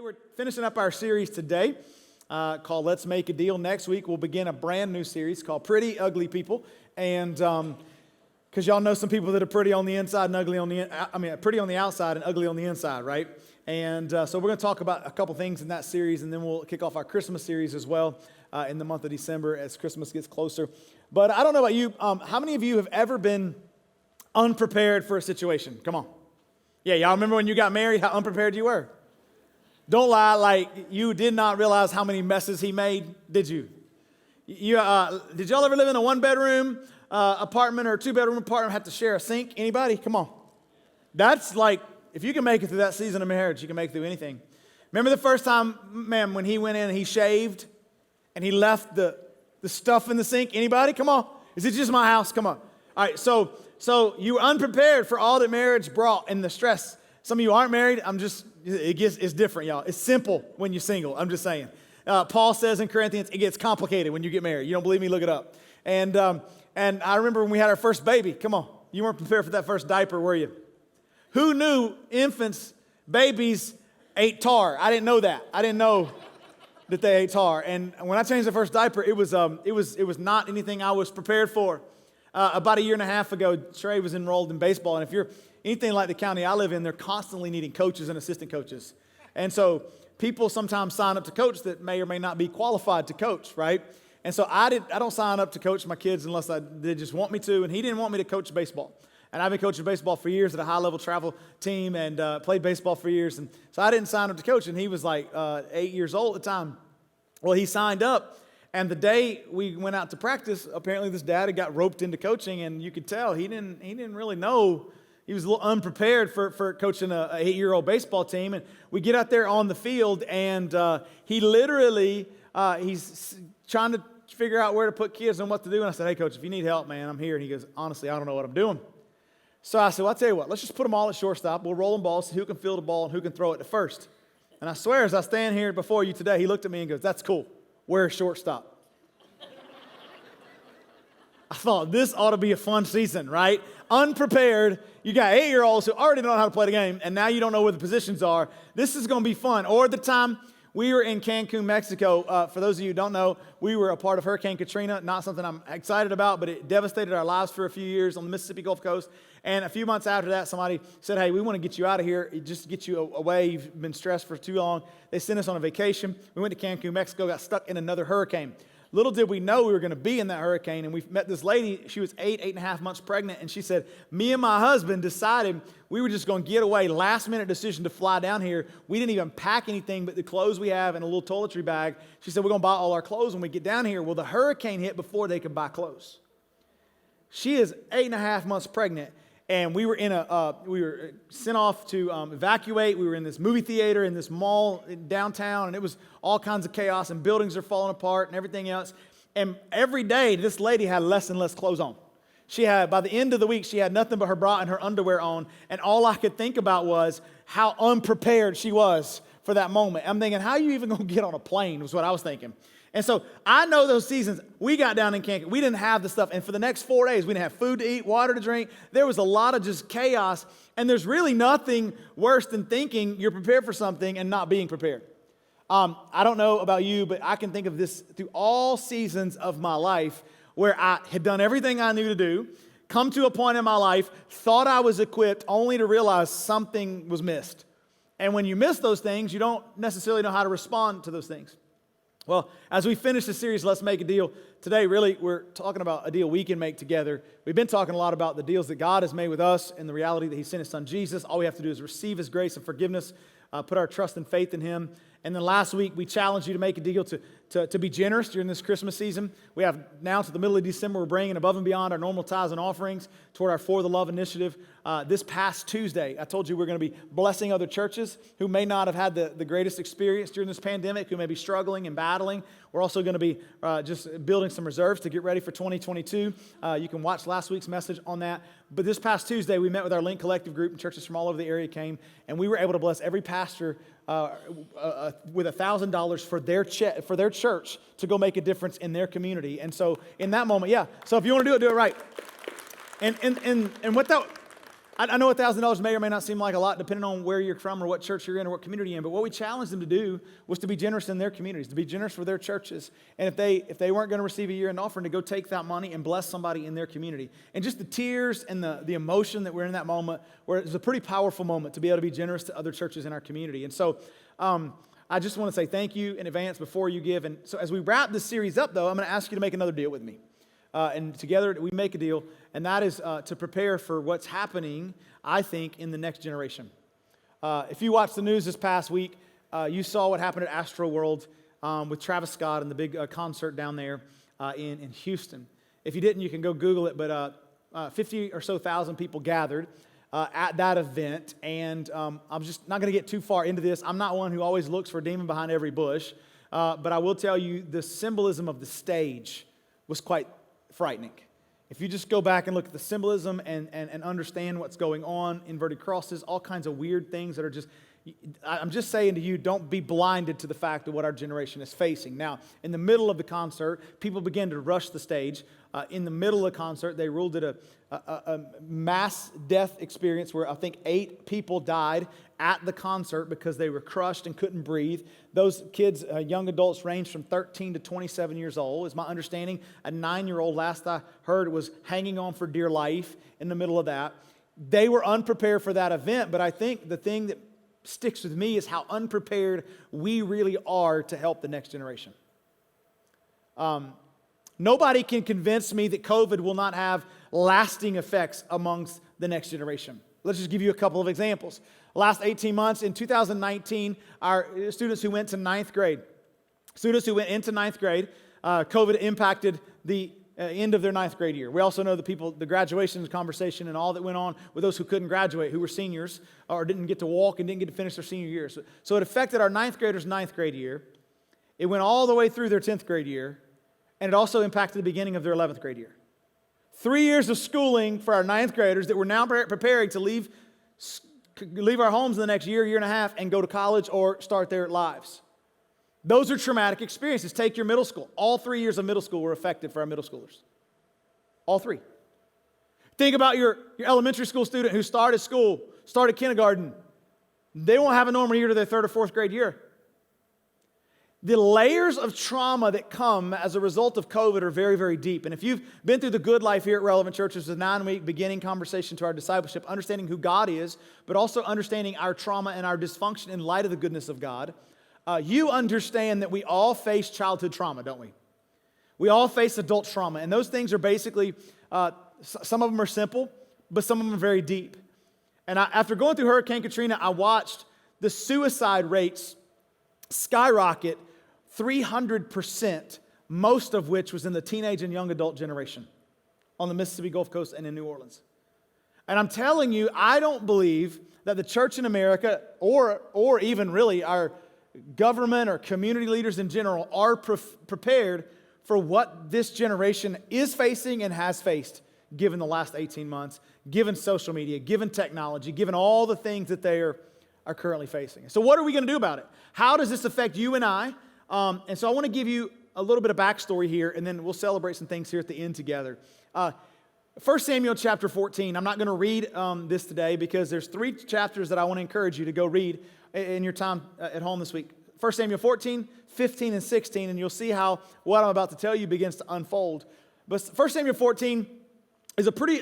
We're finishing up our series today called Let's Make a Deal. Next week, we'll begin a brand new series called Pretty Ugly People. And because y'all know some people that are pretty on the inside and ugly on pretty on the outside and ugly on the inside, right? And so we're going to talk about a couple things in that series, and then we'll kick off our Christmas series as well in the month of December as Christmas gets closer. But I don't know about you. How many of you have ever been unprepared for a situation? Come on. Yeah, y'all remember when you got married, how unprepared you were? Don't lie, like you did not realize how many messes he made, did you? Did y'all ever live in a one-bedroom apartment or a two-bedroom apartment, have to share a sink? Anybody? Come on. That's like, if you can make it through that season of marriage, you can make it through anything. Remember the first time, man, when he went in and he shaved and he left the stuff in the sink? Anybody? Come on. Is it just my house? Come on. All right, so you were unprepared for all that marriage brought and the stress. Some of you aren't married. It's different, y'all. It's simple when you're single. I'm just saying. Paul says in Corinthians, it gets complicated when you get married. You don't believe me? Look it up. And I remember when we had our first baby. Come on. You weren't prepared for that first diaper, were you? Who knew babies ate tar? I didn't know that. I didn't know that they ate tar. And when I changed the first diaper, it was not anything I was prepared for. About a year and a half ago, Trey was enrolled in baseball. And if you're anything like the county I live in, they're constantly needing coaches and assistant coaches. And so people sometimes sign up to coach that may or may not be qualified to coach, right? And so I don't sign up to coach my kids unless they just want me to. And he didn't want me to coach baseball. And I've been coaching baseball for years at a high-level travel team and played baseball for years. And so I didn't sign up to coach. And he was like 8 years old at the time. Well, he signed up. And the day we went out to practice, apparently this dad had got roped into coaching. And you could tell he didn't really know. He was a little unprepared for coaching a 8-year-old baseball team. And we get out there on the field, and he literally, he's trying to figure out where to put kids and what to do. And I said, hey, Coach, if you need help, man, I'm here. And he goes, honestly, I don't know what I'm doing. So I said, well, I'll tell you what. Let's just put them all at shortstop. We'll roll them balls, see who can field the ball and who can throw it to first. And I swear, as I stand here before you today, he looked at me and goes, that's cool. Where's shortstop? I thought, this ought to be a fun season, right? Unprepared. You got 8-year-olds who already know how to play the game, and now you don't know where the positions are. This is going to be fun. Or at the time, we were in Cancun, Mexico. For those of you who don't know, we were a part of Hurricane Katrina. Not something I'm excited about, but it devastated our lives for a few years on the Mississippi Gulf Coast. And a few months after that, somebody said, hey, we want to get you out of here. Just get you away. You've been stressed for too long. They sent us on a vacation. We went to Cancun, Mexico, got stuck in another hurricane. Little did we know we were going to be in that hurricane, and we met this lady. She was 8.5 months pregnant, and she said, me and my husband decided we were just going to get away. Last-minute decision to fly down here. We didn't even pack anything but the clothes we have in a little toiletry bag. She said, we're going to buy all our clothes when we get down here. Well, the hurricane hit before they could buy clothes. She is 8.5 months pregnant, and we were we were sent off to evacuate. We were in this movie theater in this mall downtown, and it was all kinds of chaos, and buildings are falling apart and everything else. And every day, this lady had less and less clothes on. By the end of the week, she had nothing but her bra and her underwear on, and all I could think about was how unprepared she was for that moment. I'm thinking, how are you even going to get on a plane was what I was thinking. And so I know those seasons, we got down in Cancun, we didn't have the stuff. And for the next 4 days, we didn't have food to eat, water to drink. There was a lot of just chaos. And there's really nothing worse than thinking you're prepared for something and not being prepared. I don't know about you, but I can think of this through all seasons of my life where I had done everything I knew to do, come to a point in my life, thought I was equipped, only to realize something was missed. And when you miss those things, you don't necessarily know how to respond to those things. Well, as we finish the series, Let's Make a Deal, today really we're talking about a deal we can make together. We've been talking a lot about the deals that God has made with us and the reality that He sent His Son Jesus. All we have to do is receive His grace and forgiveness, put our trust and faith in Him. And then last week, we challenged you to make a deal to be generous during this Christmas season. We have now to the middle of December, we're bringing above and beyond our normal tithes and offerings toward our For the Love initiative. This past Tuesday, I told you we're going to be blessing other churches who may not have had the greatest experience during this pandemic, who may be struggling and battling. We're also going to be just building some reserves to get ready for 2022. You can watch last week's message on that. But this past Tuesday, we met with our Link Collective group, and churches from all over the area came, and we were able to bless every pastor with $1,000 for their church to go make a difference in their community. And so in that moment, so if you want to do it right. And I know $1,000 may or may not seem like a lot depending on where you're from or what church you're in or what community you're in, but what we challenged them to do was to be generous in their communities, to be generous for their churches. And if they weren't going to receive a year-end offering, to go take that money and bless somebody in their community. And just the tears and the emotion that we're in that moment, where it was a pretty powerful moment to be able to be generous to other churches in our community. And so I just want to say thank you in advance before you give. And so as we wrap this series up, though, I'm going to ask you to make another deal with me. And together we make a deal, and that is to prepare for what's happening, I think, in the next generation. If you watched the news this past week, you saw what happened at Astro World with Travis Scott and the big concert down there in Houston. If you didn't, you can go Google it, but 50 or so thousand people gathered at that event, and I'm just not going to get too far into this. I'm not one who always looks for a demon behind every bush, but I will tell you the symbolism of the stage was quite frightening. If you just go back and look at the symbolism and understand what's going on, inverted crosses, all kinds of weird things that are just, I'm just saying to you, don't be blinded to the fact of what our generation is facing. Now, in the middle of the concert, people began to rush the stage. In the middle of the concert, they ruled it a mass death experience where I think 8 people died at the concert because they were crushed and couldn't breathe. Those kids, young adults, ranged from 13 to 27 years old. Is my understanding. A 9-year-old, last I heard, was hanging on for dear life in the middle of that. They were unprepared for that event, but I think the thing that sticks with me is how unprepared we really are to help the next generation. Nobody can convince me that COVID will not have lasting effects amongst the next generation. Let's just give you a couple of examples. Last 18 months, in 2019, our students who went to ninth grade, COVID impacted the end of their ninth grade year. We also know the graduation conversation and all that went on with those who couldn't graduate, who were seniors or didn't get to walk and didn't get to finish their senior year. So it affected our ninth graders' ninth grade year. It went all the way through their 10th grade year, and it also impacted the beginning of their 11th grade year. 3 years of schooling for our ninth graders that we're now preparing to leave our homes in the next year and a half, and go to college or start their lives. Those are traumatic experiences. Take your middle school. All 3 years of middle school were affected for our middle schoolers. All 3. Think about your elementary school student who started kindergarten. They won't have a normal year to their 3rd or 4th grade year. The layers of trauma that come as a result of COVID are very, very deep. And if you've been through the good life here at Relevant Church, it's a 9-week beginning conversation to our discipleship, understanding who God is, but also understanding our trauma and our dysfunction in light of the goodness of God. You understand that we all face childhood trauma, don't we? We all face adult trauma. And those things are basically, some of them are simple, but some of them are very deep. And after going through Hurricane Katrina, I watched the suicide rates skyrocket 300%, most of which was in the teenage and young adult generation on the Mississippi Gulf Coast and in New Orleans. And I'm telling you, I don't believe that the church in America or even really our government or community leaders in general are prepared for what this generation is facing and has faced given the last 18 months, given social media, given technology, given all the things that they are currently facing. So what are we going to do about it? How does this affect you and I? And so I want to give you a little bit of backstory here, and then we'll celebrate some things here at the end together. 1 Samuel chapter 14. I'm not going to read this today because there's 3 chapters that I want to encourage you to go read in your time at home this week. 1 Samuel 14, 15, and 16, and you'll see how what I'm about to tell you begins to unfold. But 1 Samuel 14 is a pretty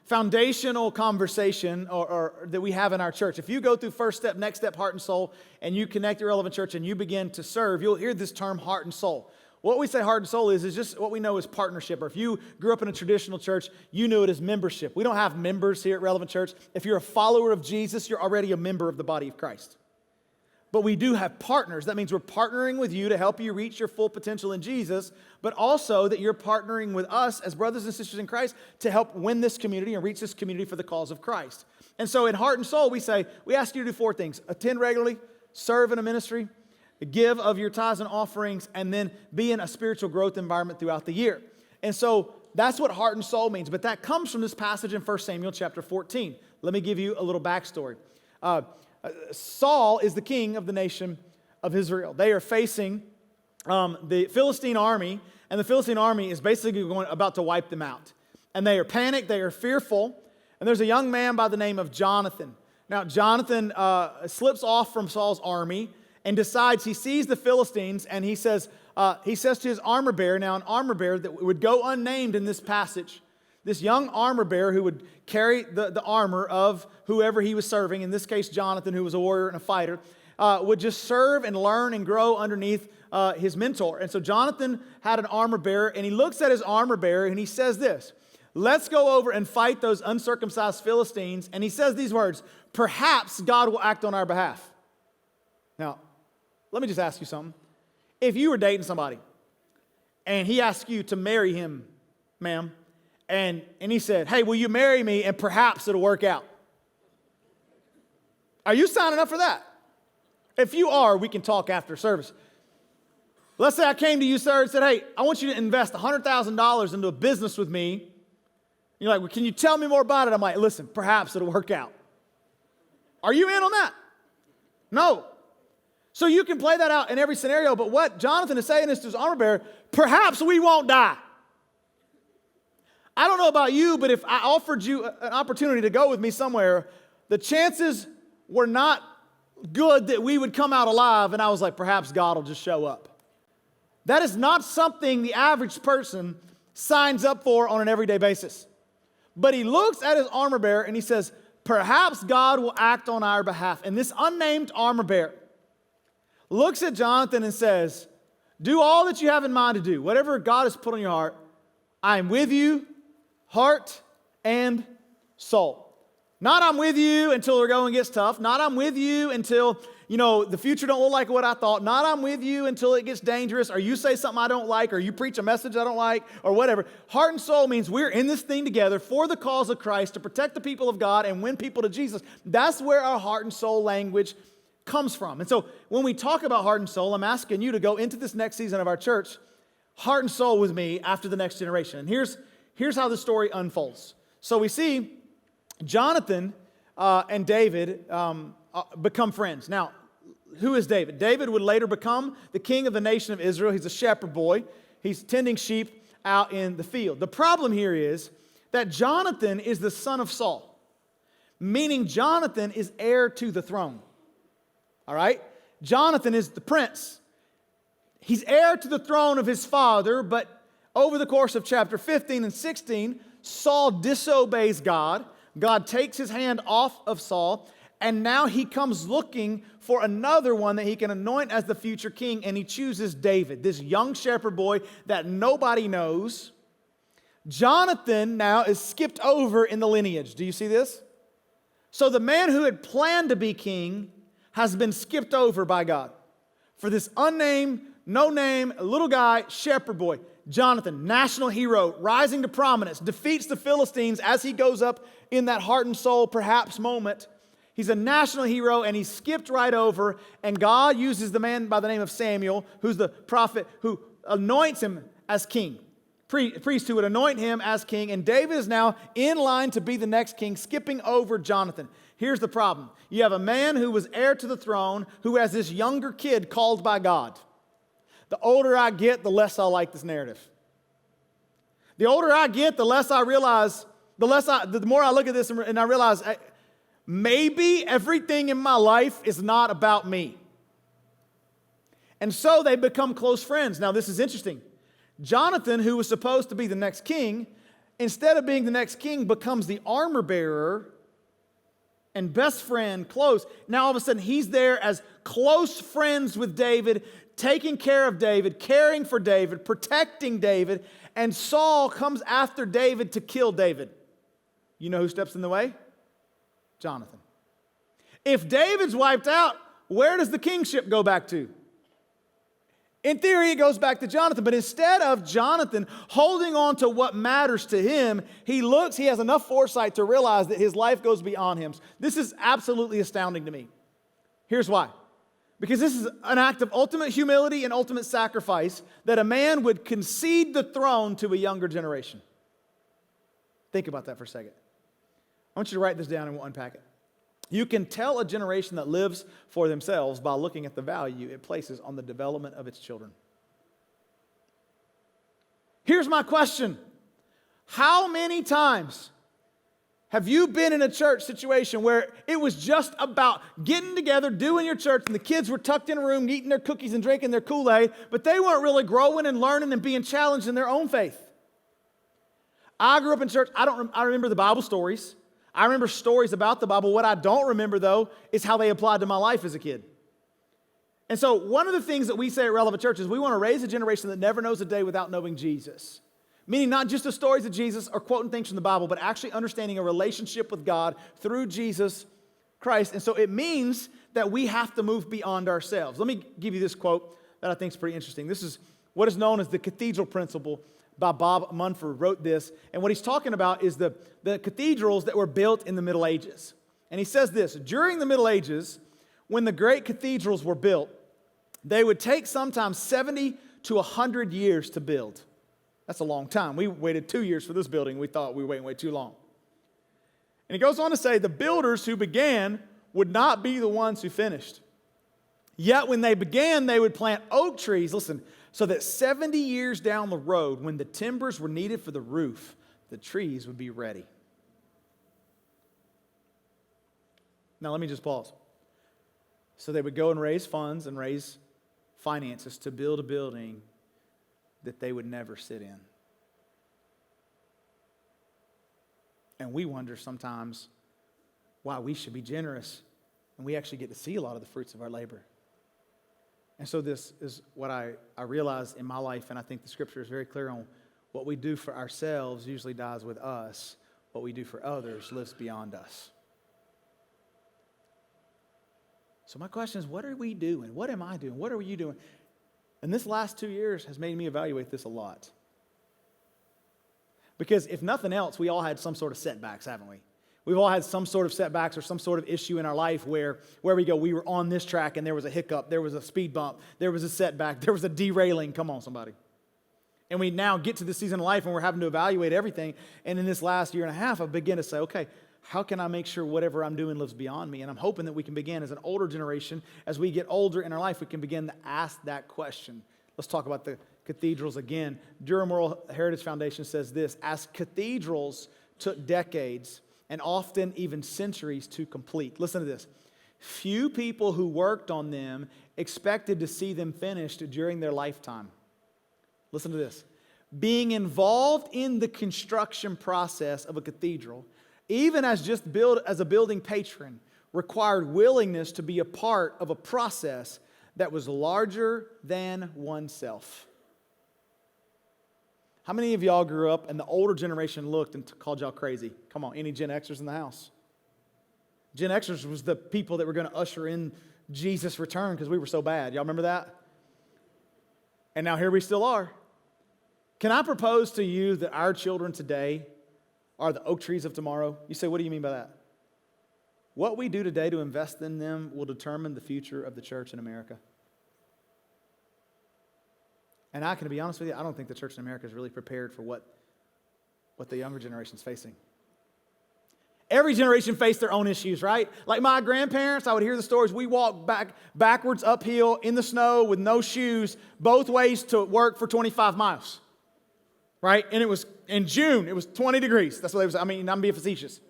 foundational conversation or that we have in our church. If you go through First Step, Next Step, Heart and Soul, and you connect your Relevant Church and you begin to serve, you'll hear this term heart and soul. What we say heart and soul is just what we know as partnership. Or if you grew up in a traditional church, you knew it as membership. We don't have members here at Relevant Church. If you're a follower of Jesus, you're already a member of the body of Christ. But we do have partners. That means we're partnering with you to help you reach your full potential in Jesus, but also that you're partnering with us as brothers and sisters in Christ to help win this community and reach this community for the cause of Christ. And so in Heart and Soul, we ask you to do 4 things. Attend regularly, serve in a ministry, give of your tithes and offerings, and then be in a spiritual growth environment throughout the year. And so that's what Heart and Soul means. But that comes from this passage in 1 Samuel chapter 14. Let me give you a little backstory. Saul is the king of the nation of Israel. They are facing the Philistine army, and the Philistine army is basically about to wipe them out. And they are panicked, they are fearful, And there's a young man by the name of Jonathan. Now, Jonathan slips off from Saul's army and decides, he sees the Philistines, and he says to his armor bearer, now an armor bearer that would go unnamed in this passage, this young armor bearer who would carry the armor of whoever he was serving, in this case Jonathan, who was a warrior and a fighter, would just serve and learn and grow underneath his mentor. And so Jonathan had an armor bearer, and he looks at his armor bearer and he says this, let's go over and fight those uncircumcised Philistines. And he says these words, perhaps God will act on our behalf. Now, let me just ask you something. If you were dating somebody and he asked you to marry him, ma'am, and he said, hey, will you marry me and perhaps it'll work out? Are you signing up for that? If you are, we can talk after service. Let's say I came to you, sir, and said, hey, I want you to invest $100,000 into a business with me. You're like, well, can you tell me more about it? I'm like, listen, perhaps it'll work out. Are you in on that? No. So you can play that out in every scenario, but what Jonathan is saying is to his armor bearer, perhaps we won't die. I don't know about you, but if I offered you an opportunity to go with me somewhere, the chances were not good that we would come out alive, and I was like, perhaps God will just show up. That is not something the average person signs up for on an everyday basis. But he looks at his armor bearer and he says, perhaps God will act on our behalf. And this unnamed armor bearer looks at Jonathan and says, do all that you have in mind to do. Whatever God has put on your heart, I am with you, heart and soul. Not I'm with you until the going gets tough. Not I'm with you until, the future don't look like what I thought. Not I'm with you until it gets dangerous, or you say something I don't like, or you preach a message I don't like, or whatever. Heart and soul means we're in this thing together for the cause of Christ to protect the people of God and win people to Jesus. That's where our heart and soul language comes from. And so when we talk about heart and soul, I'm asking you to go into this next season of our church, heart and soul with me after the next generation. And here's how the story unfolds. So we see Jonathan and David become friends. Now, who is David? David would later become the king of the nation of Israel. He's a shepherd boy. He's tending sheep out in the field. The problem here is that Jonathan is the son of Saul, meaning Jonathan is heir to the throne. All right? Jonathan is the prince. He's heir to the throne of his father, but over the course of chapter 15 and 16, Saul disobeys God. God takes his hand off of Saul, and now he comes looking for another one that he can anoint as the future king, and he chooses David, this young shepherd boy that nobody knows. Jonathan now is skipped over in the lineage. Do you see this? So the man who had planned to be king has been skipped over by God for this unnamed, no name, little guy, shepherd boy. Jonathan, national hero, rising to prominence, defeats the Philistines as he goes up in that heart and soul perhaps moment. He's a national hero, and he's skipped right over, and God uses the man by the name of Samuel, who's the prophet, who anoints him as king. Priest who would anoint him as king, and David is now in line to be the next king, skipping over Jonathan. Here's the problem. You have a man who was heir to the throne, who has this younger kid called by God. The older I get, the less I like this narrative. The older I get, the less I realize, the more I look at this and I realize, maybe everything in my life is not about me. And so they become close friends. Now, this is interesting. Jonathan, who was supposed to be the next king, instead of being the next king, becomes the armor bearer and best friend, close. Now, all of a sudden, he's there as close friends with David, taking care of David, caring for David, protecting David, and Saul comes after David to kill David. You know who steps in the way? Jonathan. If David's wiped out, where does the kingship go back to? In theory, it goes back to Jonathan, but instead of Jonathan holding on to what matters to him, he has enough foresight to realize that his life goes beyond him. This is absolutely astounding to me. Here's why. Because this is an act of ultimate humility and ultimate sacrifice that a man would concede the throne to a younger generation. Think about that for a second. I want you to write this down and we'll unpack it. You can tell a generation that lives for themselves by looking at the value it places on the development of its children. Here's my question. How many times Have you been in a church situation where it was just about getting together, doing your church, and the kids were tucked in a room eating their cookies and drinking their Kool-Aid, but they weren't really growing and learning and being challenged in their own faith? I grew up in church. I remember the Bible stories. I remember stories about the Bible. What I don't remember, though, is how they applied to my life as a kid. And so one of the things that we say at Relevant Church is we want to raise a generation that never knows a day without knowing Jesus. Meaning not just the stories of Jesus or quoting things from the Bible, but actually understanding a relationship with God through Jesus Christ. And so it means that we have to move beyond ourselves. Let me give you this quote that I think is pretty interesting. This is what is known as the cathedral principle by Bob Munford wrote this. And what he's talking about is the cathedrals that were built in the Middle Ages. And he says this: during the Middle Ages, when the great cathedrals were built, they would take sometimes 70 to 100 years to build. That's a long time. We waited 2 years for this building. We thought we were waiting way too long. And he goes on to say, the builders who began would not be the ones who finished. Yet when they began, they would plant oak trees, listen, so that 70 years down the road, when the timbers were needed for the roof, the trees would be ready. Now let me just pause. So they would go and raise funds and raise finances to build a building that they would never sit in. And we wonder sometimes why we should be generous, and we actually get to see a lot of the fruits of our labor. And so this is what I realize in my life, and I think the scripture is very clear on what we do for ourselves usually dies with us. What we do for others lives beyond us. So my question is, what are we doing? What am I doing? What are you doing? And this last 2 years has made me evaluate this a lot. Because if nothing else, we all had some sort of setbacks, haven't we? We've all had some sort of setbacks or some sort of issue in our life where we go, we were on this track and there was a hiccup, there was a speed bump, there was a setback, there was a derailing. Come on, somebody. And we now get to this season of life and we're having to evaluate everything. And in this last year and a half, I begin to say, okay, how can I make sure whatever I'm doing lives beyond me? And I'm hoping that we can begin as an older generation, as we get older in our life, we can begin to ask that question. Let's talk about the cathedrals again. Durham World Heritage Foundation says this: as cathedrals took decades and often even centuries to complete. Listen to this. Few people who worked on them expected to see them finished during their lifetime. Listen to this. Being involved in the construction process of a cathedral, even as a building patron, required willingness to be a part of a process that was larger than oneself. How many of y'all grew up and the older generation looked and called y'all crazy? Come on, any Gen Xers in the house? Gen Xers was the people that were going to usher in Jesus' return because we were so bad. Y'all remember that? And now here we still are. Can I propose to you that our children today are the oak trees of tomorrow? You say, what do you mean by that? What we do today to invest in them will determine the future of the church in America. And I can be honest with you, I don't think the church in America is really prepared for what the younger generation is facing. Every generation faced their own issues, right? Like my grandparents, I would hear the stories. We walked backwards uphill in the snow with no shoes, both ways to work for 25 miles. Right? And it was in June, it was 20 degrees. That's what they was. I'm being facetious.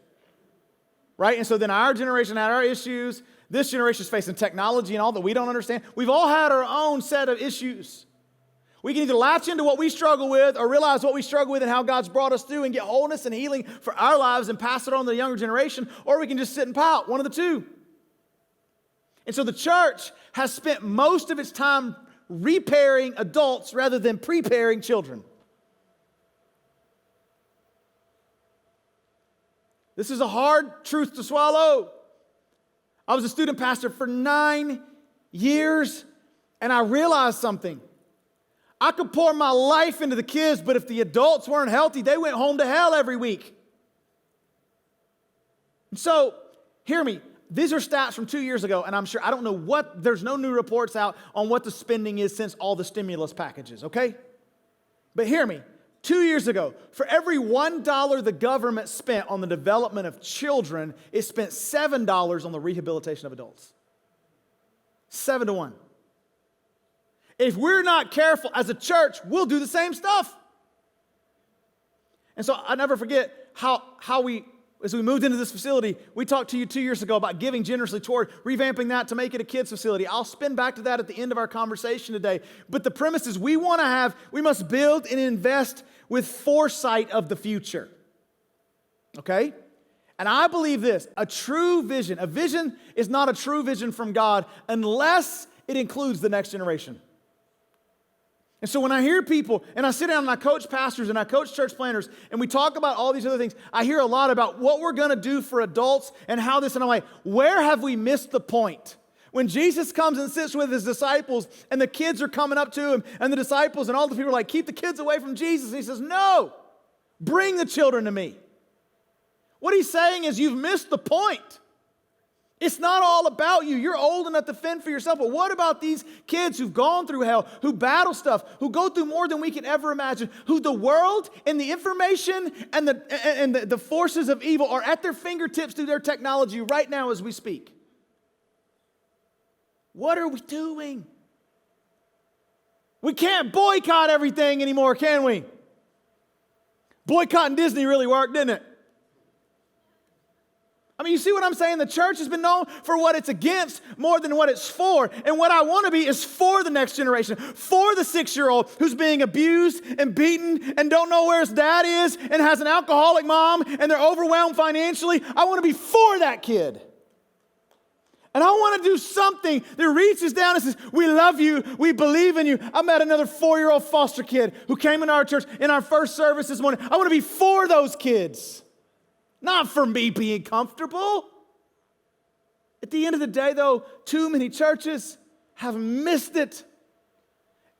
Right? And so then our generation had our issues. This generation is facing technology and all that we don't understand. We've all had our own set of issues. We can either latch into what we struggle with or realize what we struggle with and how God's brought us through and get wholeness and healing for our lives and pass it on to the younger generation, or we can just sit and pout, one of the two. And so the church has spent most of its time repairing adults rather than preparing children. This is a hard truth to swallow. I was a student pastor for 9 years, and I realized something. I could pour my life into the kids, but if the adults weren't healthy, they went home to hell every week. And so, hear me. These are stats from 2 years ago, and I'm sure, I don't know there's no new reports out on what the spending is since all the stimulus packages, okay? But hear me. 2 years ago, for every $1 the government spent on the development of children, it spent $7 on the rehabilitation of adults. 7 to 1. If we're not careful as a church, we'll do the same stuff. And so I never forget how we as we moved into this facility, we talked to you 2 years ago about giving generously toward revamping that to make it a kids facility. I'll spin back to that at the end of our conversation today. But the premise is we must build and invest with foresight of the future. Okay? And I believe this, a vision is not a true vision from God unless it includes the next generation. And so when I hear people, and I sit down and I coach pastors and I coach church planners, and we talk about all these other things, I hear a lot about what we're going to do for adults and how this, and I'm like, where have we missed the point? When Jesus comes and sits with his disciples, and the kids are coming up to him, and the disciples and all the people are like, keep the kids away from Jesus. And he says, no, bring the children to me. What he's saying is you've missed the point. It's not all about you. You're old enough to fend for yourself. But what about these kids who've gone through hell, who battle stuff, who go through more than we can ever imagine, who the world and the information and the forces of evil are at their fingertips through their technology right now as we speak? What are we doing? We can't boycott everything anymore, can we? Boycotting Disney really worked, didn't it? I mean, you see what I'm saying? The church has been known for what it's against more than what it's for. And what I want to be is for the next generation, for the 6-year-old who's being abused and beaten and don't know where his dad is and has an alcoholic mom and they're overwhelmed financially. I want to be for that kid. And I want to do something that reaches down and says, we love you, we believe in you. I met another 4-year-old foster kid who came into our church in our first service this morning. I want to be for those kids. Not for me being comfortable. At the end of the day, though, too many churches have missed it.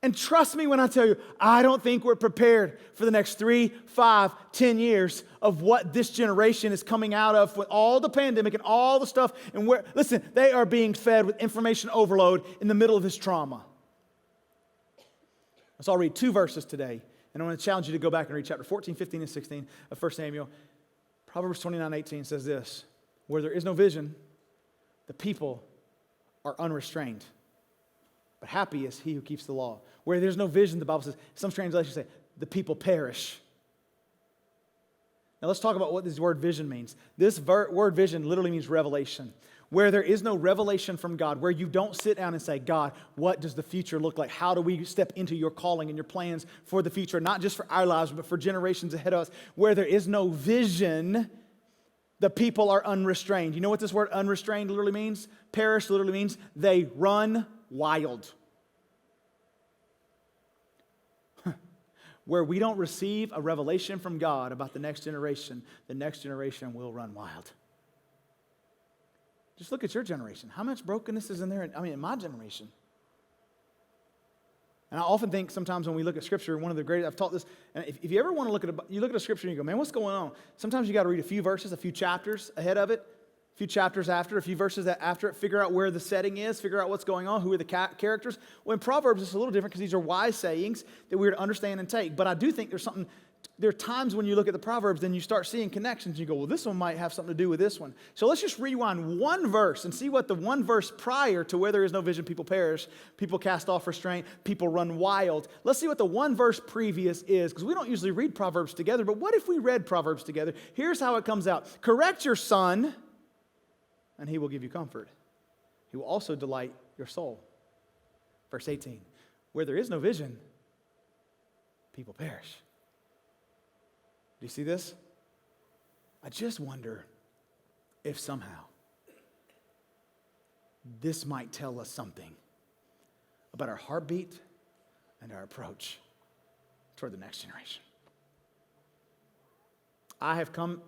And trust me when I tell you, I don't think we're prepared for the next 3, 5, 10 years of what this generation is coming out of with all the pandemic and all the stuff. And listen, they are being fed with information overload in the middle of this trauma. So I'll read 2 verses today. And I want to challenge you to go back and read chapter 14, 15, and 16 of 1 Samuel. Proverbs 29:18 says this, where there is no vision, the people are unrestrained. But happy is he who keeps the law. Where there's no vision, the Bible says, some translations say, the people perish. Now let's talk about what this word vision means. This word vision literally means revelation. Where there is no revelation from God, where you don't sit down and say, God, what does the future look like? How do we step into your calling and your plans for the future, not just for our lives, but for generations ahead of us? Where there is no vision, the people are unrestrained. You know what this word unrestrained literally means? Perish literally means they run wild. Where we don't receive a revelation from God about the next generation will run wild. Just look at your generation. How much brokenness is in there? In my generation. And I often think sometimes when we look at Scripture, one of the greatest, I've taught this, and if you ever want to look at a Scripture and you go, man, what's going on? Sometimes you got to read a few verses, a few chapters ahead of it, a few chapters after, a few verses after it, figure out where the setting is, figure out what's going on, who are the characters. Well, in Proverbs, it's a little different because these are wise sayings that we're to understand and take. But I do think there are times when you look at the Proverbs, then you start seeing connections. You go, well, this one might have something to do with this one. So let's just rewind one verse and see what the one verse prior to where there is no vision, people perish, people cast off restraint, people run wild. Let's see what the one verse previous is, because we don't usually read Proverbs together, but what if we read Proverbs together? Here's how it comes out. Correct your son, and he will give you comfort. He will also delight your soul. Verse 18, where there is no vision, people perish. Do you see this? I just wonder if somehow this might tell us something about our heartbeat and our approach toward the next generation. I have come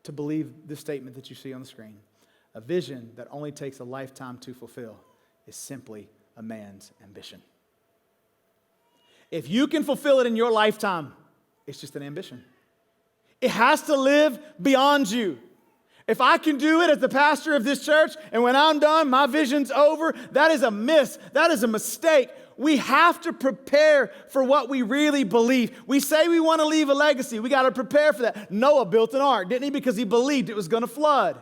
to believe this statement that you see on the screen. A vision that only takes a lifetime to fulfill is simply a man's ambition. If you can fulfill it in your lifetime, it's just an ambition. It has to live beyond you. If I can do it as the pastor of this church, and when I'm done, my vision's over, that is a miss. That is a mistake. We have to prepare for what we really believe. We say we want to leave a legacy. We got to prepare for that. Noah built an ark, didn't he? Because he believed it was going to flood.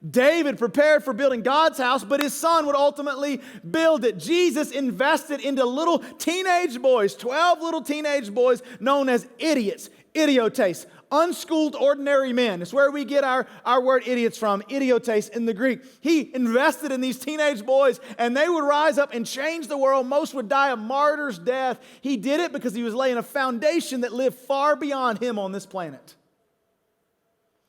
David prepared for building God's house, but his son would ultimately build it. Jesus invested into little teenage boys, 12 little teenage boys known as idiots. Idiotes, unschooled ordinary men. It's where we get our word idiots from, idiotes in the Greek. He invested in these teenage boys, and they would rise up and change the world. Most would die a martyr's death. He did it because he was laying a foundation that lived far beyond him on this planet.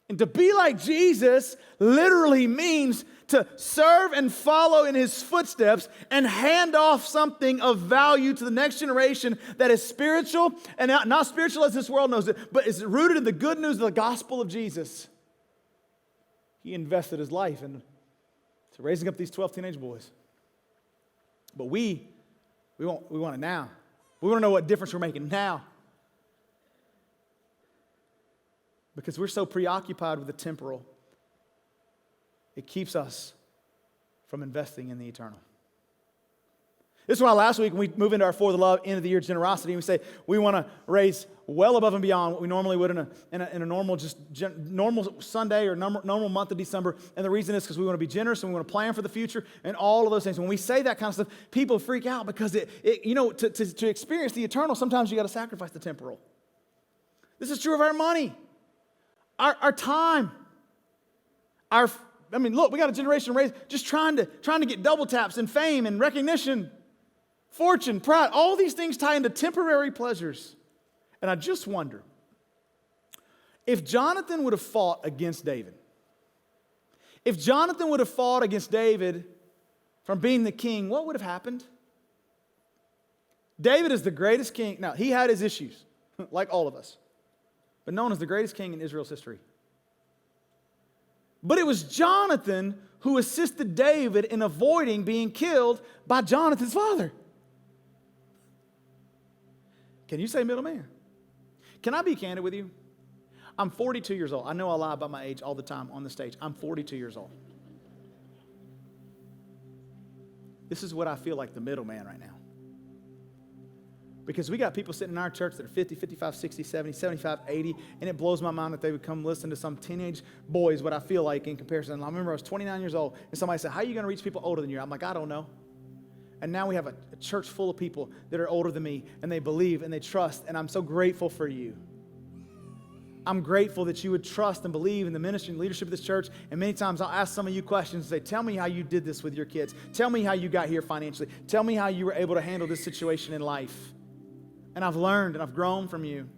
And to be like Jesus literally means to serve and follow in his footsteps and hand off something of value to the next generation that is spiritual, and not spiritual as this world knows it, but is rooted in the good news of the gospel of Jesus. He invested his life into raising up these 12 teenage boys. But we want it now. We want to know what difference we're making now. Because we're so preoccupied with the temporal, it keeps us from investing in the eternal. This is why last week when we move into our For the Love end of the year generosity, we say we want to raise well above and beyond what we normally would in a normal normal Sunday or normal month of December. And the reason is because we want to be generous and we want to plan for the future and all of those things. When we say that kind of stuff, people freak out because to experience the eternal, sometimes you got to sacrifice the temporal. This is true of our money, our time, look, we got a generation raised just trying to get double taps and fame and recognition, fortune, pride. All these things tie into temporary pleasures. And I just wonder, if Jonathan would have fought against David, if Jonathan would have fought against David from being the king, what would have happened? David is the greatest king. Now, he had his issues, like all of us, but known as the greatest king in Israel's history. But it was Jonathan who assisted David in avoiding being killed by Jonathan's father. Can you say middleman? Can I be candid with you? I'm 42 years old. I know I lie about my age all the time on the stage. I'm 42 years old. This is what I feel like the middleman right now. Because we got people sitting in our church that are 50, 55, 60, 70, 75, 80, and it blows my mind that they would come listen to some teenage boys, what I feel like in comparison. And I remember I was 29 years old, and somebody said, how are you going to reach people older than you? I'm like, I don't know. And now we have a church full of people that are older than me, and they believe and they trust, and I'm so grateful for you. I'm grateful that you would trust and believe in the ministry and leadership of this church. And many times I'll ask some of you questions and say, tell me how you did this with your kids. Tell me how you got here financially. Tell me how you were able to handle this situation in life. And I've learned and I've grown from you.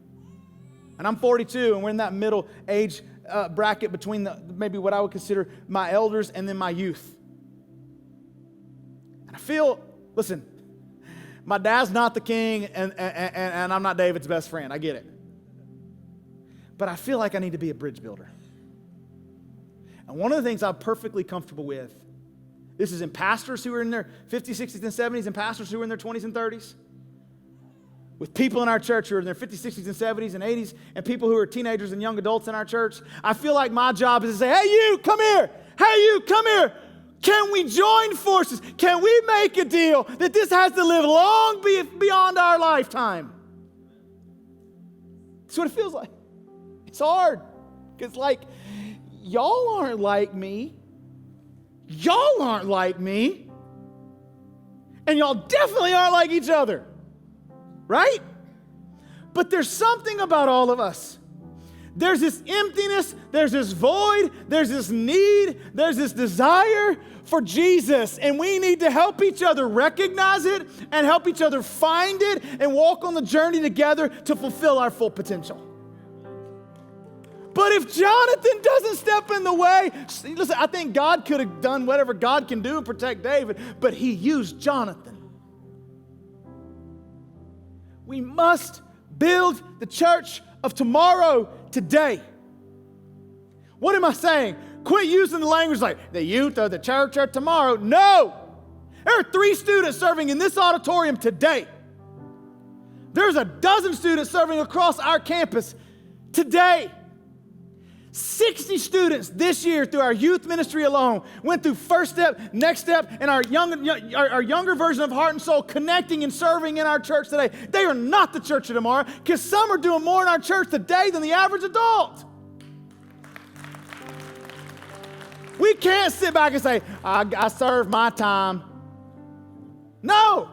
And I'm 42, and we're in that middle age bracket between maybe what I would consider my elders and then my youth. And I feel, listen, my dad's not the king, and I'm not David's best friend. I get it. But I feel like I need to be a bridge builder. And one of the things I'm perfectly comfortable with, this is in pastors who are in their 50s, 60s, and 70s, and pastors who are in their 20s and 30s. With people in our church who are in their 50s, 60s, and 70s, and 80s, and people who are teenagers and young adults in our church, I feel like my job is to say, hey, you, come here. Hey, you, come here. Can we join forces? Can we make a deal that this has to live long beyond our lifetime? That's what it feels like. It's hard. It's like, y'all aren't like me. Y'all aren't like me. And y'all definitely aren't like each other. Right? But there's something about all of us. There's this emptiness, there's this void, there's this need, there's this desire for Jesus. And we need to help each other recognize it and help each other find it and walk on the journey together to fulfill our full potential. But if Jonathan doesn't step in the way, listen, I think God could have done whatever God can do and protect David, but he used Jonathan. We must build the church of tomorrow today. What am I saying? Quit using the language like the youth or the church or tomorrow. No! There are 3 students serving in this auditorium today. There's a dozen students serving across our campus today. 60 students this year through our youth ministry alone went through First Step, Next Step, and our younger version of Heart and Soul connecting and serving in our church today. They are not the church of tomorrow because some are doing more in our church today than the average adult. We can't sit back and say, I served my time. No.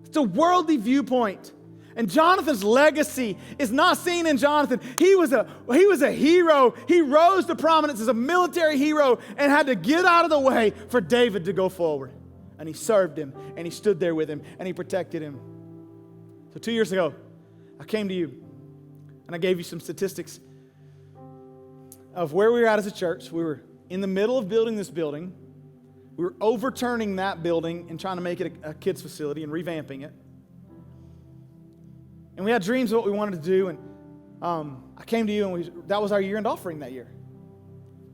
It's a worldly viewpoint. And Jonathan's legacy is not seen in Jonathan. He was a hero. He rose to prominence as a military hero and had to get out of the way for David to go forward. And he served him, and he stood there with him, and he protected him. So 2 years ago, I came to you, and I gave you some statistics of where we were at as a church. We were in the middle of building this building. We were overturning that building and trying to make it a kids' facility and revamping it. And we had dreams of what we wanted to do, and I came to you, and that was our year-end offering that year.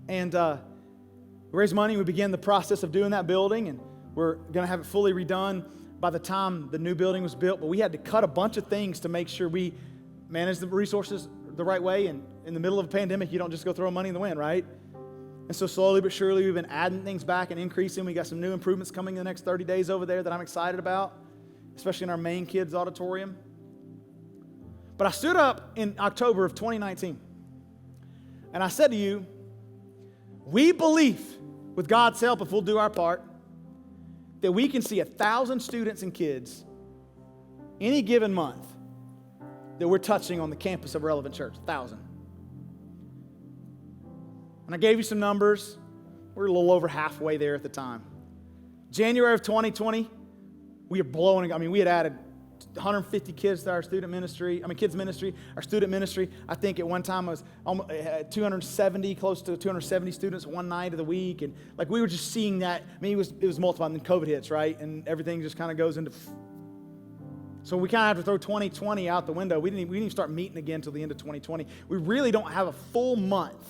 And we raised money. We began the process of doing that building, and we're going to have it fully redone by the time the new building was built. But we had to cut a bunch of things to make sure we managed the resources the right way. And in the middle of a pandemic, you don't just go throw money in the wind, right? And so slowly but surely, we've been adding things back and increasing. We got some new improvements coming in the next 30 days over there that I'm excited about, especially in our main kids auditorium. But I stood up in October of 2019, and I said to you, we believe, with God's help, if we'll do our part, that we can see 1,000 students and kids any given month that we're touching on the campus of Relevant Church, 1,000. And I gave you some numbers. We're a little over halfway there at the time. January of 2020, we were blowing, we had added 150 kids to our kids ministry, our student ministry. I think at one time it was 270, close to 270 students one night of the week. And like we were just seeing that. It was multiplied, and then COVID hits, right? And everything just kind of goes into. So we kind of have to throw 2020 out the window. We didn't even start meeting again until the end of 2020. We really don't have a full month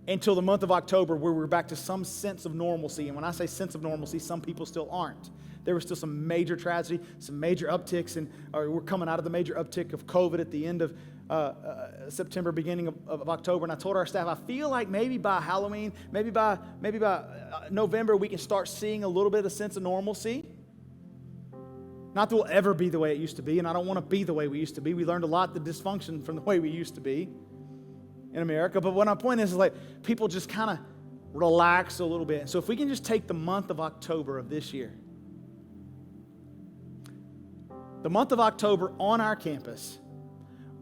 until the month of October where we're back to some sense of normalcy. And when I say sense of normalcy, some people still aren't. There was still some major tragedy, some major upticks, and we're coming out of the major uptick of COVID at the end of September, beginning of October. And I told our staff, I feel like maybe by Halloween, maybe by November, we can start seeing a little bit of sense of normalcy. Not that we'll ever be the way it used to be, and I don't want to be the way we used to be. We learned a lot of the dysfunction from the way we used to be in America. But what my point is like people just kind of relax a little bit. So if we can just take the month of October of this year, the month of October on our campus,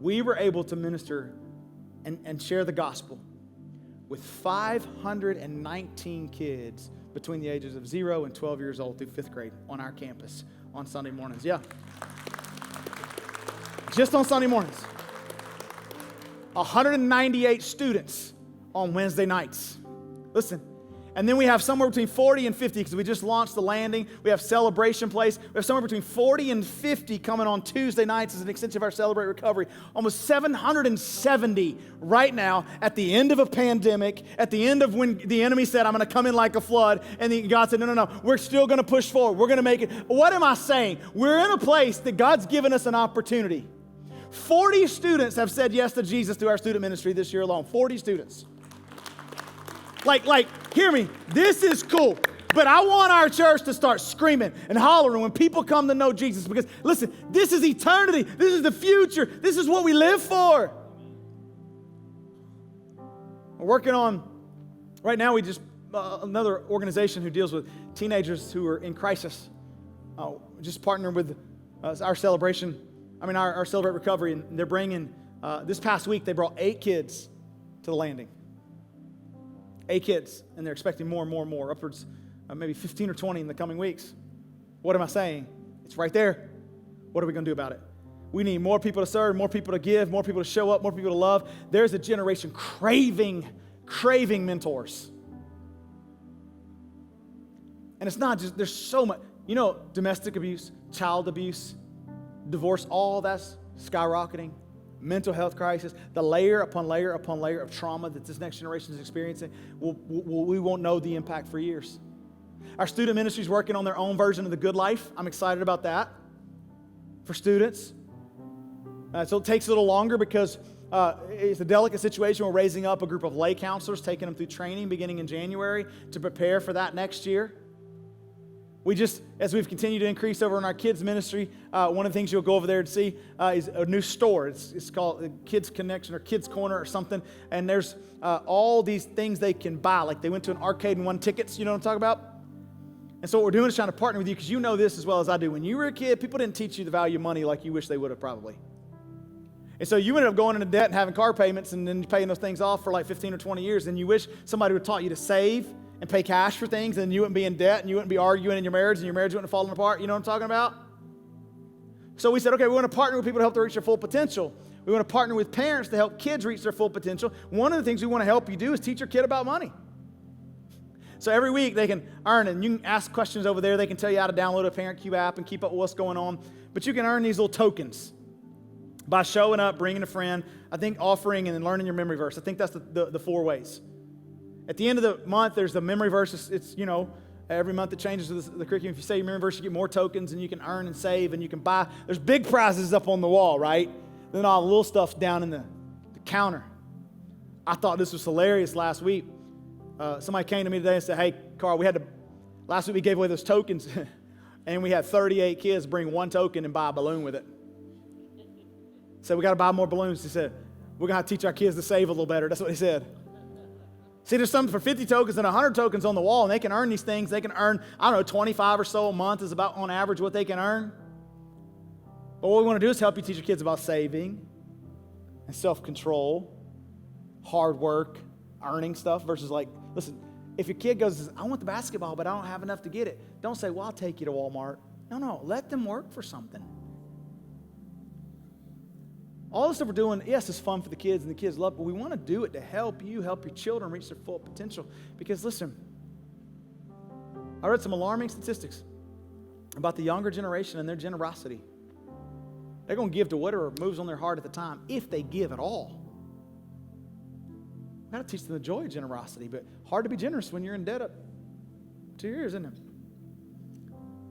we were able to minister and share the gospel with 519 kids between the ages of 0 and 12 years old through 5th grade on our campus on Sunday mornings. Yeah. Just on Sunday mornings. 198 students on Wednesday nights. Listen. And then we have somewhere between 40 and 50 because we just launched the landing. We have Celebration Place. We have somewhere between 40 and 50 coming on Tuesday nights as an extension of our Celebrate Recovery. Almost 770 right now at the end of a pandemic, at the end of when the enemy said, I'm going to come in like a flood. And then God said, no, we're still going to push forward. We're going to make it. What am I saying? We're in a place that God's given us an opportunity. 40 students have said yes to Jesus through our student ministry this year alone. 40 students. Like, hear me, this is cool. But I want our church to start screaming and hollering when people come to know Jesus. Because, listen, this is eternity. This is the future. This is what we live for. We're working on, right now we just, another organization who deals with teenagers who are in crisis. Just partnering with our celebration, our Celebrate Recovery. And they're bringing, this past week, they brought 8 kids to the landing. 8 kids, and they're expecting more and more and more, upwards maybe 15 or 20 in the coming weeks. What am I saying? It's right there. What are we going to do about it? We need more people to serve, more people to give, more people to show up, more people to love. There's a generation craving mentors. And it's not just, there's so much, domestic abuse, child abuse, divorce, all that's skyrocketing. Mental health crisis, the layer upon layer upon layer of trauma that this next generation is experiencing, we won't know the impact for years. Our student ministry is working on their own version of the good life. I'm excited about that for students. So it takes a little longer because it's a delicate situation. We're raising up a group of lay counselors, taking them through training beginning in January to prepare for that next year. As we've continued to increase over in our kids ministry, one of the things you'll go over there and see is a new store. It's called Kids Connection or Kids Corner or something. And there's all these things they can buy. Like they went to an arcade and won tickets. You know what I'm talking about? And so what we're doing is trying to partner with you because you know this as well as I do. When you were a kid, people didn't teach you the value of money like you wish they would have probably. And so you ended up going into debt and having car payments and then paying those things off for like 15 or 20 years. And you wish somebody would have taught you to save and pay cash for things, and you wouldn't be in debt and you wouldn't be arguing in your marriage and your marriage wouldn't have fallen apart. You know what I'm talking about? So we said, okay, we want to partner with people to help them reach their full potential. We want to partner with parents to help kids reach their full potential. One of the things we want to help you do is teach your kid about money. So every week they can earn, and you can ask questions over there. They can tell you how to download a Parent Cube app and keep up with what's going on. But you can earn these little tokens by showing up, bringing a friend, I think offering, and then learning your memory verse. I think that's the 4 ways. At the end of the month, there's the memory verse. It's every month it changes the curriculum. If you say your memory verse, you get more tokens, and you can earn and save, and you can buy. There's big prizes up on the wall, right? Then all the little stuff down in the counter. I thought this was hilarious last week. Somebody came to me today and said, hey, Carl, last week we gave away those tokens, and we had 38 kids bring 1 token and buy a balloon with it. So we got to buy more balloons. He said, we're going to have to teach our kids to save a little better. That's what he said. See, there's something for 50 tokens and 100 tokens on the wall, and they can earn these things. They can earn, 25 or so a month is about on average what they can earn. But what we want to do is help you teach your kids about saving and self-control, hard work, earning stuff versus listen, if your kid goes and says, I want the basketball, but I don't have enough to get it, don't say, well, I'll take you to Walmart. No, let them work for something. All the stuff we're doing, yes, it's fun for the kids and the kids love it, but we want to do it to help you, help your children reach their full potential. Because listen, I read some alarming statistics about the younger generation and their generosity. They're going to give to whatever moves on their heart at the time, if they give at all. We've got to teach them the joy of generosity, but hard to be generous when you're in debt up 2 years, isn't it?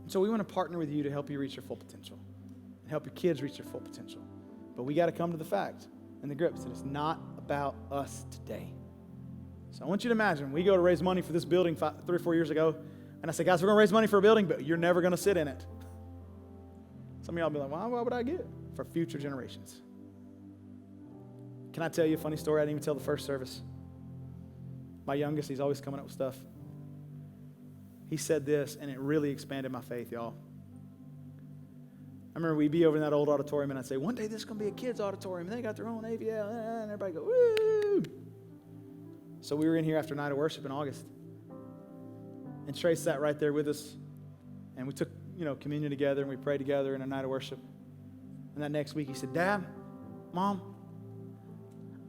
So we want to partner with you to help you reach your full potential and help your kids reach their full potential. But we got to come to the fact and the grips that it's not about us today. So I want you to imagine, we go to raise money for this building 3 or 4 years ago, and I say, guys, we're going to raise money for a building, but you're never going to sit in it. Some of y'all be like, why would I get it? For future generations. Can I tell you a funny story? I didn't even tell the first service. My youngest, he's always coming up with stuff. He said this, and it really expanded my faith, y'all. I remember we'd be over in that old auditorium, and I'd say, one day this is going to be a kids' auditorium, and they got their own AVL, and everybody go, woo! So we were in here after a night of worship in August, and Trey sat right there with us, and we took, communion together, and we prayed together in a night of worship. And that next week, he said, Dad, Mom,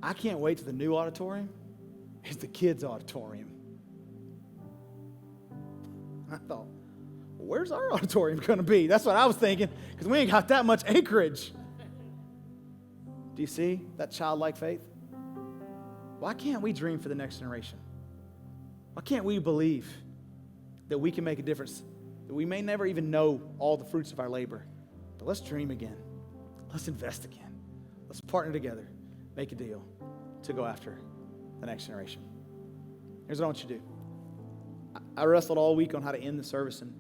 I can't wait to the new auditorium. It's the kids' auditorium. I thought, where's our auditorium going to be? That's what I was thinking, because we ain't got that much acreage. Do you see that childlike faith? Why can't we dream for the next generation? Why can't we believe that we can make a difference, that we may never even know all the fruits of our labor? But let's dream again. Let's invest again. Let's partner together, make a deal to go after the next generation. Here's what I want you to do. I wrestled all week on how to end the service, and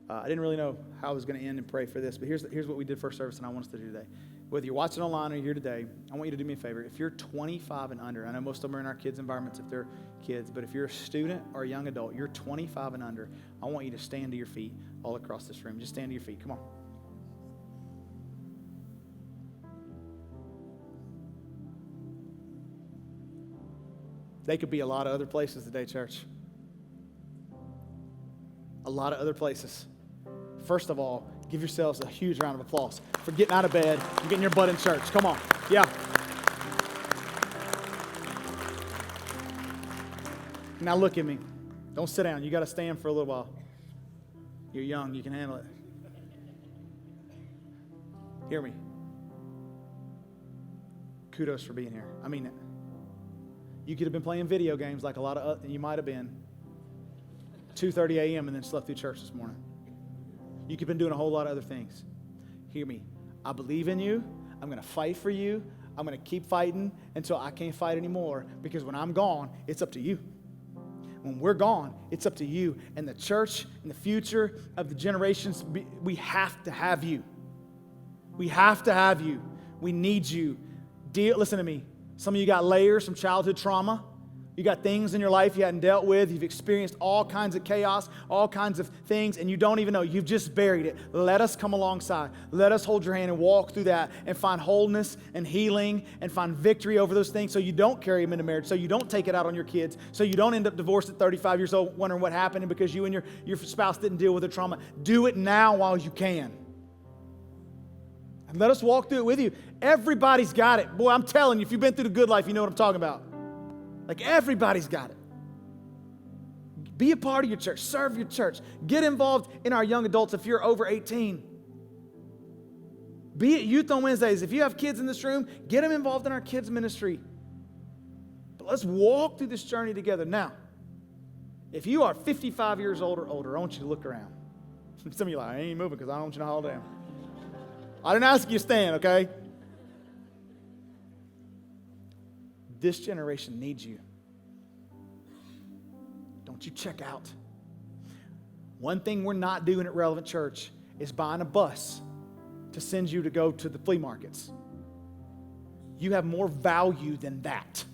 I didn't really know how I was going to end and pray for this, but here's what we did first service, and I want us to do today. Whether you're watching online or you're here today, I want you to do me a favor. If you're 25 and under, I know most of them are in our kids' environments if they're kids, but if you're a student or a young adult, you're 25 and under, I want you to stand to your feet all across this room. Just stand to your feet. Come on. They could be a lot of other places today, church. A lot of other places. First of all, give yourselves a huge round of applause for getting out of bed and getting your butt in church. Come on. Yeah. Now look at me. Don't sit down. You got to stand for a little while. You're young. You can handle it. Hear me. Kudos for being here. I mean it. You could have been playing video games like a lot of you might have been. 2:30 a.m. and then slept through church this morning. You could have been doing a whole lot of other things. Hear me. I believe in you. I'm going to fight for you. I'm going to keep fighting until I can't fight anymore, because when I'm gone, it's up to you. When we're gone, it's up to you. And the church and the future of the generations, we have to have you. We have to have you. We need you. Listen to me. Some of you got layers from childhood trauma. You got things in your life you hadn't dealt with. You've experienced all kinds of chaos, all kinds of things, and you don't even know. You've just buried it. Let us come alongside. Let us hold your hand and walk through that and find wholeness and healing and find victory over those things so you don't carry them into marriage, so you don't take it out on your kids, so you don't end up divorced at 35 years old wondering what happened because you and your spouse didn't deal with the trauma. Do it now while you can. And let us walk through it with you. Everybody's got it. Boy, I'm telling you, if you've been through the good life, you know what I'm talking about. Like everybody's got it. Be a part of your church. Serve your church. Get involved in our young adults if you're over 18. Be at Youth on Wednesdays. If you have kids in this room, get them involved in our kids ministry. But let's walk through this journey together. Now, if you are 55 years old or older, I want you to look around. Some of you are like, I ain't moving because I don't want you to hold down. I didn't ask you to stand, okay? This generation needs you. Don't you check out. One thing we're not doing at Relevant Church is buying a bus to send you to go to the flea markets. You have more value than that.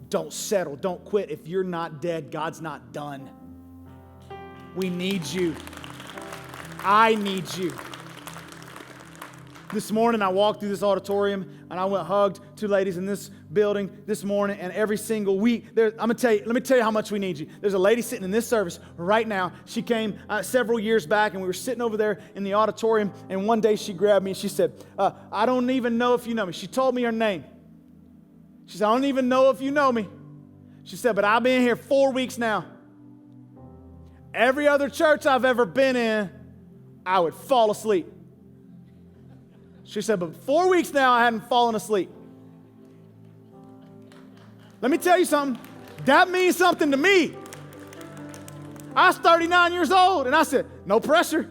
Don't settle. Don't quit. If you're not dead, God's not done. We need you. I need you. This morning, I walked through this auditorium, and I went hugged two ladies in this building this morning, and every single week, let me tell you how much we need you. There's a lady sitting in this service right now. She came several years back, and we were sitting over there in the auditorium, and one day she grabbed me, and she said, I don't even know if you know me. She told me her name. She said, I don't even know if you know me. She said, but I've been here 4 weeks now. Every other church I've ever been in, I would fall asleep. She said, but 4 weeks now, I hadn't fallen asleep. Let me tell you something. That means something to me. I was 39 years old, and I said, no pressure.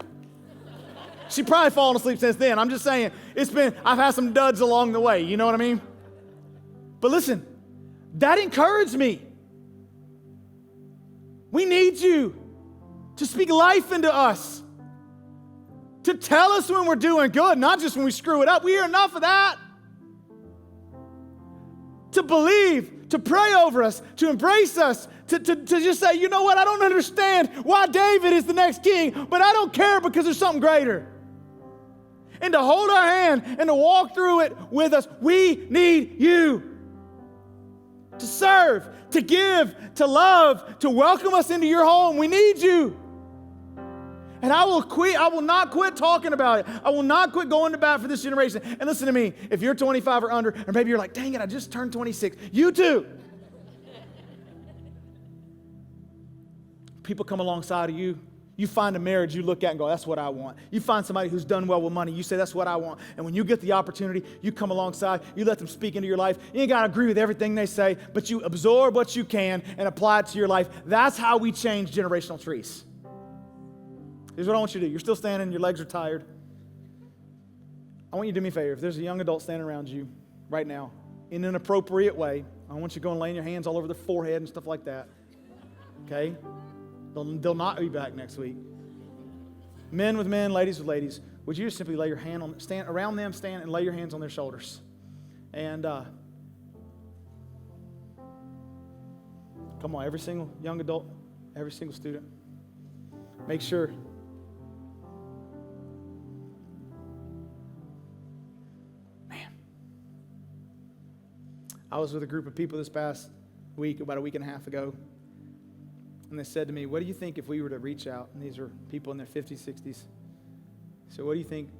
She probably fallen asleep since then. I'm just saying, I've had some duds along the way. You know what I mean? But listen, that encouraged me. We need you to speak life into us. To tell us when we're doing good, not just when we screw it up. We hear enough of that. To believe, to pray over us, to embrace us, to just say, you know what, I don't understand why David is the next king, but I don't care because there's something greater. And to hold our hand and to walk through it with us. We need you. To serve, to give, to love, to welcome us into your home. We need you. And I will not quit talking about it. I will not quit going to bat for this generation. And listen to me, if you're 25 or under, or maybe you're like, dang it, I just turned 26. You too. People come alongside of you. You find a marriage you look at and go, that's what I want. You find somebody who's done well with money. You say, that's what I want. And when you get the opportunity, you come alongside. You let them speak into your life. You ain't got to agree with everything they say, but you absorb what you can and apply it to your life. That's how we change generational trees. Here's what I want you to do. You're still standing, your legs are tired. I want you to do me a favor. If there's a young adult standing around you right now in an appropriate way, I want you to go and laying your hands all over their forehead and stuff like that. Okay? They'll not be back next week. Men with men, ladies with ladies, would you just simply lay your hand on, stand around them, stand and lay your hands on their shoulders. And come on, every single young adult, every single student, make sure. I was with a group of people this past week, about a week and a half ago, and they said to me, what do you think if we were to reach out? And these are people in their 50s, 60s. So what do you think?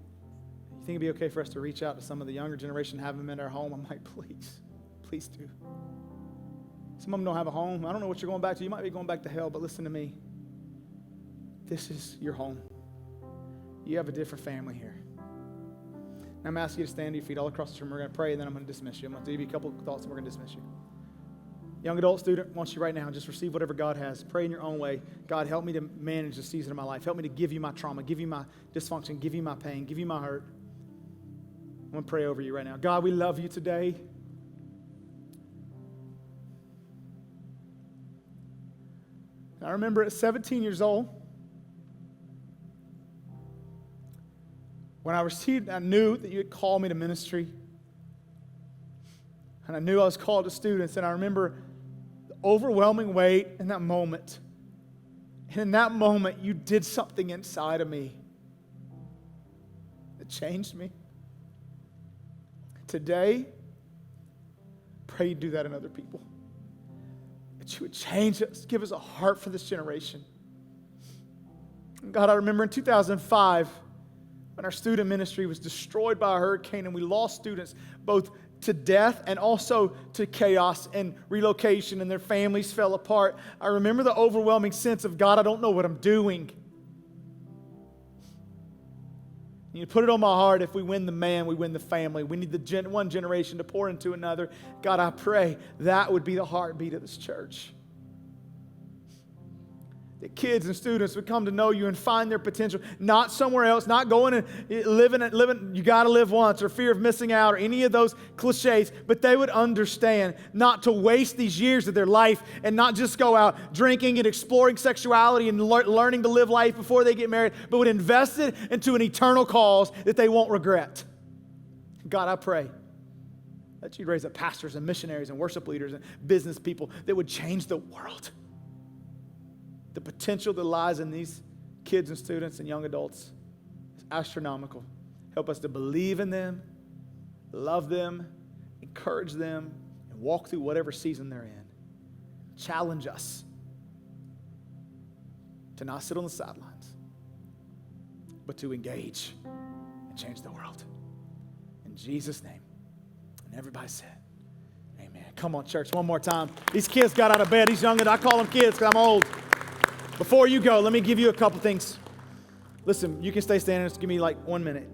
You think it'd be okay for us to reach out to some of the younger generation, have them in our home? I'm like, please do. Some of them don't have a home. I don't know what you're going back to. You might be going back to hell, but listen to me. This is your home. You have a different family here. I'm asking you to stand to your feet all across the room. We're going to pray, and then I'm going to dismiss you. I'm going to give you a couple of thoughts, and we're going to dismiss you. Young adult student, I want you right now, just receive whatever God has. Pray in your own way. God, help me to manage the season of my life. Help me to give you my trauma, give you my dysfunction, give you my pain, give you my hurt. I'm going to pray over you right now. God, we love you today. I remember at 17 years old, when I knew that you had called me to ministry. And I knew I was called to students. And I remember overwhelming weight in that moment. And in that moment, you did something inside of me that changed me. Today, pray you do that in other people. That you would change us, give us a heart for this generation. God, I remember in 2005, when our student ministry was destroyed by a hurricane and we lost students both to death and also to chaos and relocation, and their families fell apart. I remember the overwhelming sense of, God, I don't know what I'm doing. You put it on my heart, if we win the man, we win the family. We need the one generation to pour into another. God, I pray that would be the heartbeat of this church. That kids and students would come to know you and find their potential, not somewhere else, not going and living, you got to live once, or fear of missing out, or any of those cliches, but they would understand not to waste these years of their life and not just go out drinking and exploring sexuality and learning to live life before they get married, but would invest it into an eternal cause that they won't regret. God, I pray that you'd raise up pastors and missionaries and worship leaders and business people that would change the world. The potential that lies in these kids and students and young adults is astronomical. Help us to believe in them, love them, encourage them, and walk through whatever season they're in. Challenge us to not sit on the sidelines, but to engage and change the world. In Jesus' name. And everybody said, amen. Come on, church, one more time. These kids got out of bed. These young adults, I call them kids because I'm old. Before you go, let me give you a couple things. Listen, you can stay standing. Just give me like 1 minute.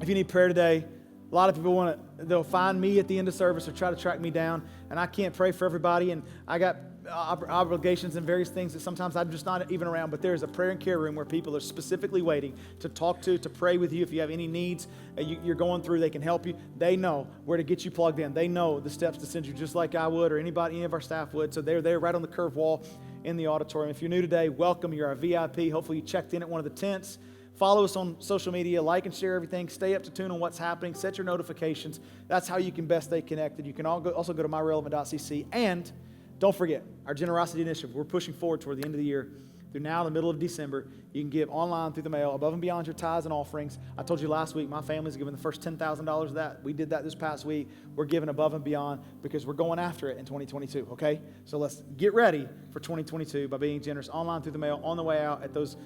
If you need prayer today, a lot of people they'll find me at the end of service or try to track me down, and I can't pray for everybody, and I got obligations and various things that sometimes I'm just not even around, but there's a prayer and care room where people are specifically waiting to talk to pray with you. If you have any needs you're going through, they can help you. They know where to get you plugged in. They know the steps to send you, just like I would or any of our staff would. So they're there right on the curved wall in the auditorium. If you're new today, welcome. You're our VIP. Hopefully you checked in at one of the tents. Follow us on social media, like and share everything. Stay up to tune on what's happening. Set your notifications. That's how you can best stay connected. You can also go to myrelevant.cc. And don't forget, our generosity initiative. We're pushing forward toward the end of the year. Through now, the middle of December, you can give online through the mail, above and beyond your tithes and offerings. I told you last week, my family's given the first $10,000 of that. We did that this past week. We're giving above and beyond because we're going after it in 2022, okay? So let's get ready for 2022 by being generous online through the mail, on the way out at those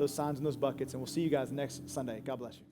signs and those buckets. And we'll see you guys next Sunday. God bless you.